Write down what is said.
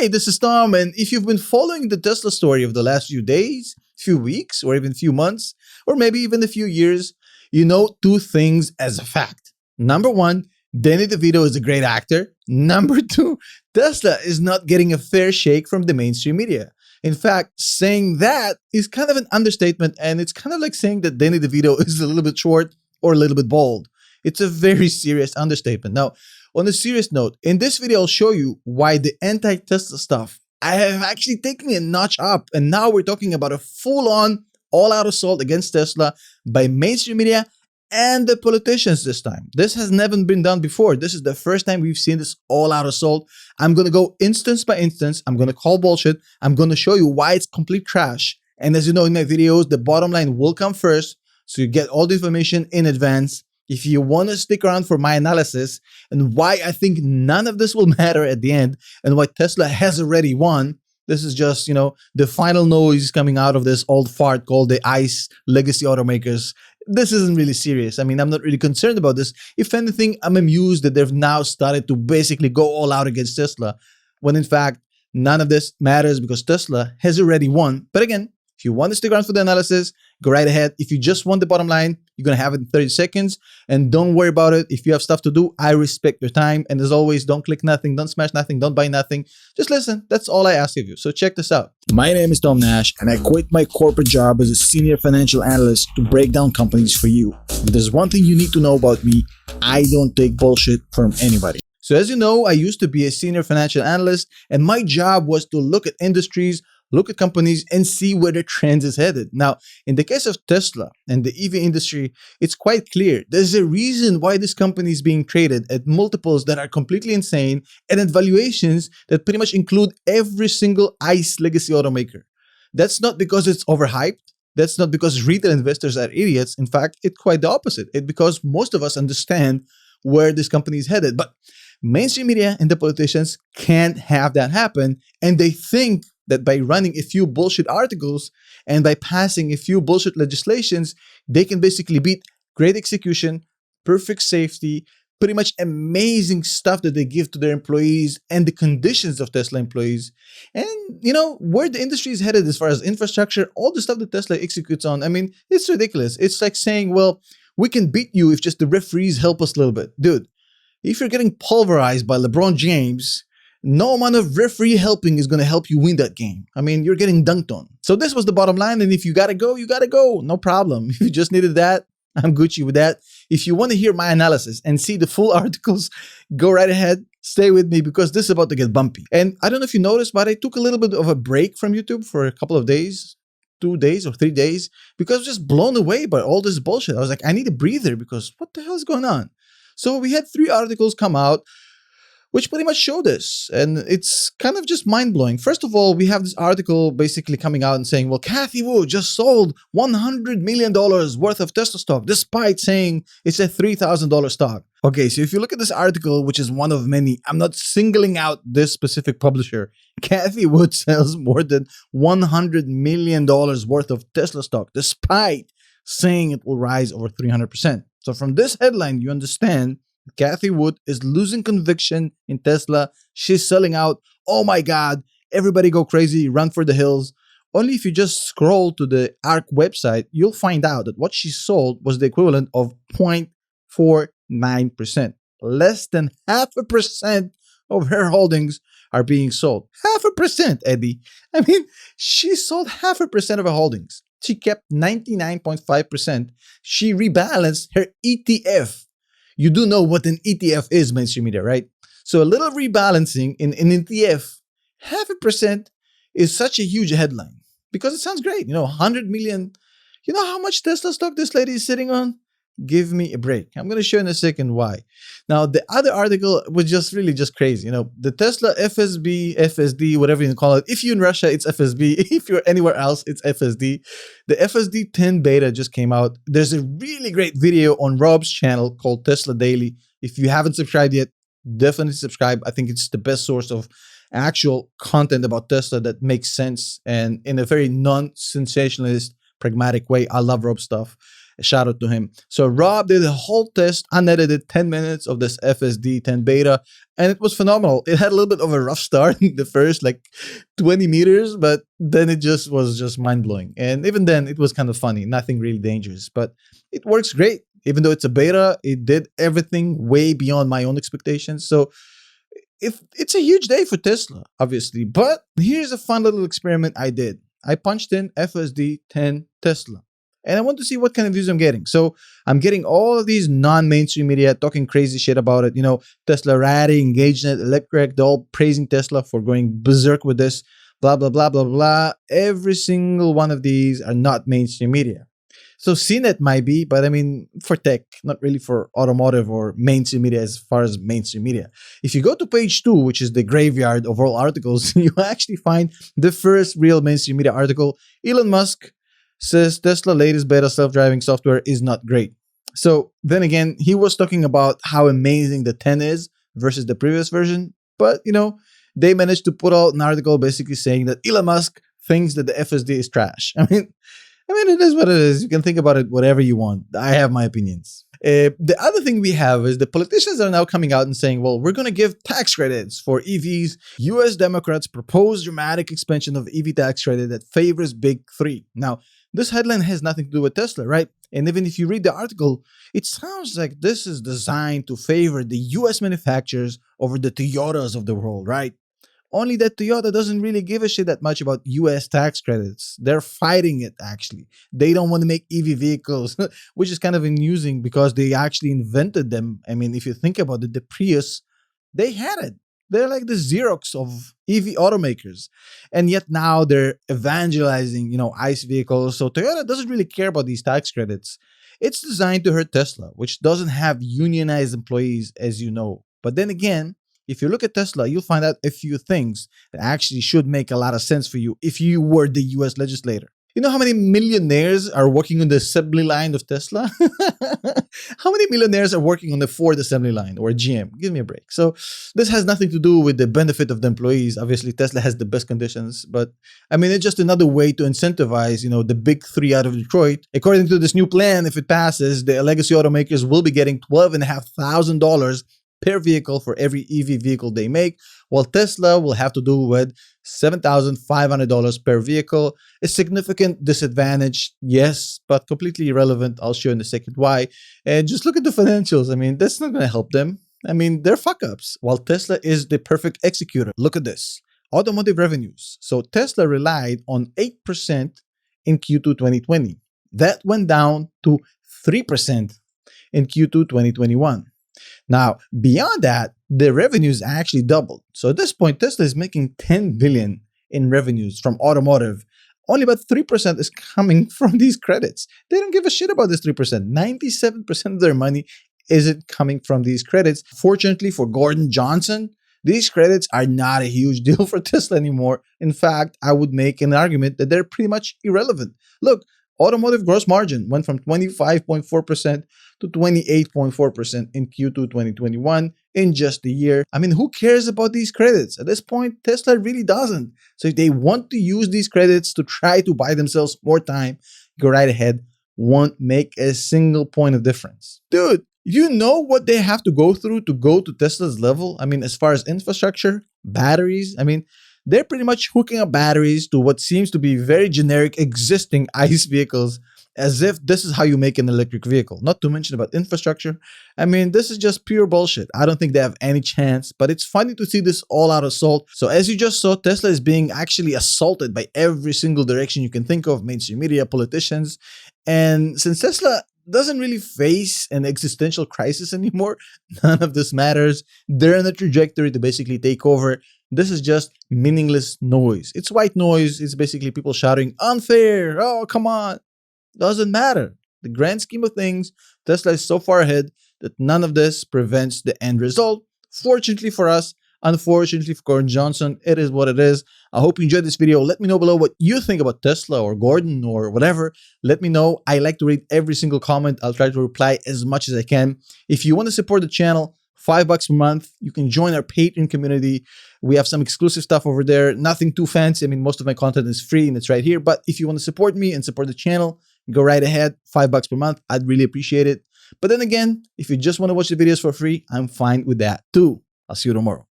Hey, this is Tom, and if you've been following the Tesla story of the last few days, few weeks, or even few months, or maybe even a few years, you know two things as a fact. Number one, Danny DeVito is a great actor. Number two, Tesla is not getting a fair shake from the mainstream media. In fact, saying that is kind of an understatement, and it's kind of like saying that Danny DeVito is a little bit short or a little bit bald. It's a very serious understatement. Now, on a serious note, in this video, I'll show you why the anti-Tesla stuff I have actually taken a notch up, and now we're talking about a full-on, all-out assault against Tesla by mainstream media and the politicians this time. This has never been done before. This is the first time we've seen this all-out assault. I'm going to go instance by instance. I'm going to call bullshit. I'm going to show you why it's complete trash. And as you know in my videos, the bottom line will come first, so you get all the information in advance. If you want to stick around for my analysis and why I think none of this will matter at the end and why Tesla has already won, this is just, the final noise coming out of this old fart called the ICE legacy automakers. This isn't really serious. I mean, I'm not really concerned about this. If anything, I'm amused that they've now started to basically go all out against Tesla, when in fact, none of this matters because Tesla has already won. But again, if you want to stick around for the analysis, go right ahead. If you just want the bottom line, you're going to have it in 30 seconds. And don't worry about it. If you have stuff to do, I respect your time. And as always, don't click nothing, don't smash nothing, don't buy nothing. Just listen. That's all I ask of you. So check this out. My name is Tom Nash, and I quit my corporate job as a senior financial analyst to break down companies for you. But there's one thing you need to know about me. I don't take bullshit from anybody. So as you know, I used to be a senior financial analyst, and my job was to look at industries, look at companies, and see where the trend is headed. Now, in the case of Tesla and the EV industry, it's quite clear. There's a reason why this company is being traded at multiples that are completely insane and at valuations that pretty much include every single ICE legacy automaker. That's not because it's overhyped. That's not because retail investors are idiots. In fact, it's quite the opposite. It's because most of us understand where this company is headed. But mainstream media and the politicians can't have that happen, and they think that by running a few bullshit articles and by passing a few bullshit legislations, they can basically beat great execution, perfect safety, pretty much amazing stuff that they give to their employees and the conditions of Tesla employees. And, where the industry is headed as far as infrastructure, all the stuff that Tesla executes on, I mean, it's ridiculous. It's like saying, well, we can beat you if just the referees help us a little bit. Dude, if you're getting pulverized by LeBron James, no amount of referee helping is going to help you win that game. I mean, you're getting dunked on. So this was the bottom line. And if you got to go, you got to go. No problem. If you just needed that, I'm Gucci with that. If you want to hear my analysis and see the full articles, go right ahead. Stay with me because this is about to get bumpy. And I don't know if you noticed, but I took a little bit of a break from YouTube for a couple of days, 2 days or 3 days, because I was just blown away by all this bullshit. I was like, I need a breather because what the hell is going on? So we had 3 articles come out which pretty much show this. And it's kind of just mind-blowing. First of all, we have this article basically coming out and saying, well, Cathie Wood just sold $100 million worth of Tesla stock, despite saying it's a $3,000 stock. Okay, so if you look at this article, which is one of many, I'm not singling out this specific publisher. Cathie Wood sells more than $100 million worth of Tesla stock, despite saying it will rise over 300%. So from this headline, you understand Cathie Wood is losing conviction in Tesla. She's selling out. Oh my God, everybody go crazy, run for the hills. Only if you just scroll to the Ark website, you'll find out that what she sold was the equivalent of 0.49%. Less than 0.5% of her holdings are being sold. 0.5%, Eddie. I mean, she sold 0.5% of her holdings. She kept 99.5%. She rebalanced her ETF. You do know what an ETF is, mainstream media, right? So a little rebalancing in an ETF, 0.5% is such a huge headline because it sounds great. 100 million. You know how much Tesla stock this lady is sitting on? Give me a break. I'm going to show in a second why. Now, the other article was just really just crazy. The Tesla FSB, FSD, whatever you call it. If you're in Russia, it's FSB. If you're anywhere else, it's FSD. The FSD 10 beta just came out. There's a really great video on Rob's channel called Tesla Daily. If you haven't subscribed yet, definitely subscribe. I think it's the best source of actual content about Tesla that makes sense and in a very non-sensationalist, pragmatic way. I love Rob's stuff. A shout out to him. So Rob did a whole test, unedited 10 minutes of this FSD 10 beta, and it was phenomenal. It had a little bit of a rough start in the first like 20 meters, but then it just was just mind blowing. And even then, it was kind of funny, nothing really dangerous, but it works great. Even though it's a beta, it did everything way beyond my own expectations. So if it's a huge day for Tesla, obviously. But here's a fun little experiment I did. I punched in FSD 10 Tesla. And I want to see what kind of views I'm getting. So I'm getting all of these non-mainstream media talking crazy shit about it. You know, Tesla ratting, EngageNet, Electric, they're all praising Tesla for going berserk with this, blah, blah, blah, blah, blah. Every single one of these are not mainstream media. So CNET might be, but I mean, for tech, not really for automotive or mainstream media as far as mainstream media. If you go to page 2, which is the graveyard of all articles, you actually find the first real mainstream media article. Elon Musk says Tesla latest beta self-driving software is not great. So then again, he was talking about how amazing the 10 is versus the previous version. But, you know, they managed to put out an article basically saying that Elon Musk thinks that the FSD is trash. I mean, it is what it is. You can think about it whatever you want. I have my opinions. The other thing we have is the politicians are now coming out and saying, well, we're going to give tax credits for EVs. US Democrats propose dramatic expansion of EV tax credit that favors big three. Now, this headline has nothing to do with Tesla, right? And even if you read the article, it sounds like this is designed to favor the US manufacturers over the Toyotas of the world, right? Only that Toyota doesn't really give a shit that much about US tax credits. They're fighting it, actually. They don't want to make EV vehicles, which is kind of amusing because they actually invented them. I mean, if you think about it, the Prius, they had it. They're like the Xerox of EV automakers. And yet now they're evangelizing, ICE vehicles. So Toyota doesn't really care about these tax credits. It's designed to hurt Tesla, which doesn't have unionized employees, as you know. But then again, if you look at Tesla, you'll find out a few things that actually should make a lot of sense for you if you were the US legislator. You know how many millionaires are working on the assembly line of Tesla? How many millionaires are working on the Ford assembly line or GM? Give me a break. So this has nothing to do with the benefit of the employees. Obviously, Tesla has the best conditions, but I mean, it's just another way to incentivize, the big three out of Detroit. According to this new plan, if it passes, the legacy automakers will be getting $12,500 per vehicle for every EV vehicle they make, while Tesla will have to do with $7,500 per vehicle. A significant disadvantage, yes, but completely irrelevant. I'll show you in a second why. And just look at the financials. I mean, that's not going to help them. I mean, they're fuck-ups, while Tesla is the perfect executor. Look at this. Automotive revenues. So Tesla relied on 8% in Q2 2020. That went down to 3% in Q2 2021. Now, beyond that, the revenues actually doubled. So at this point, Tesla is making $10 billion in revenues from automotive. Only about 3% is coming from these credits. They don't give a shit about this 3%. 97% of their money isn't coming from these credits. Fortunately for Gordon Johnson, these credits are not a huge deal for Tesla anymore. In fact, I would make an argument that they're pretty much irrelevant. Look, automotive gross margin went from 25.4% to 28.4% in Q2 2021 in just a year. I mean, who cares about these credits? At this point, Tesla really doesn't. So if they want to use these credits to try to buy themselves more time, go right ahead. Won't make a single point of difference. Dude, you know what they have to go through to go to Tesla's level? I mean, as far as infrastructure, batteries, they're pretty much hooking up batteries to what seems to be very generic existing ICE vehicles, as if this is how you make an electric vehicle. Not to mention about infrastructure. This is just pure bullshit. I don't think they have any chance, but it's funny to see this all-out assault. So as you just saw, Tesla is being actually assaulted by every single direction you can think of, mainstream media, politicians. And since Tesla doesn't really face an existential crisis anymore, none of this matters. They're on a trajectory to basically take over. This is just meaningless noise. It's white noise. It's basically people shouting, unfair, oh, come on. Doesn't matter. The grand scheme of things, Tesla is so far ahead that none of this prevents the end result. Fortunately for us, unfortunately for Gordon Johnson, it is what it is. I hope you enjoyed this video. Let me know below what you think about Tesla or Gordon or whatever. Let me know. I like to read every single comment. I'll try to reply as much as I can. If you want to support the channel, $5 per month, you can join our Patreon community. We have some exclusive stuff over there. Nothing too fancy. Most of my content is free and it's right here. But if you want to support me and support the channel, go right ahead. $5 per month. I'd really appreciate it. But then again, if you just want to watch the videos for free, I'm fine with that too. I'll see you tomorrow.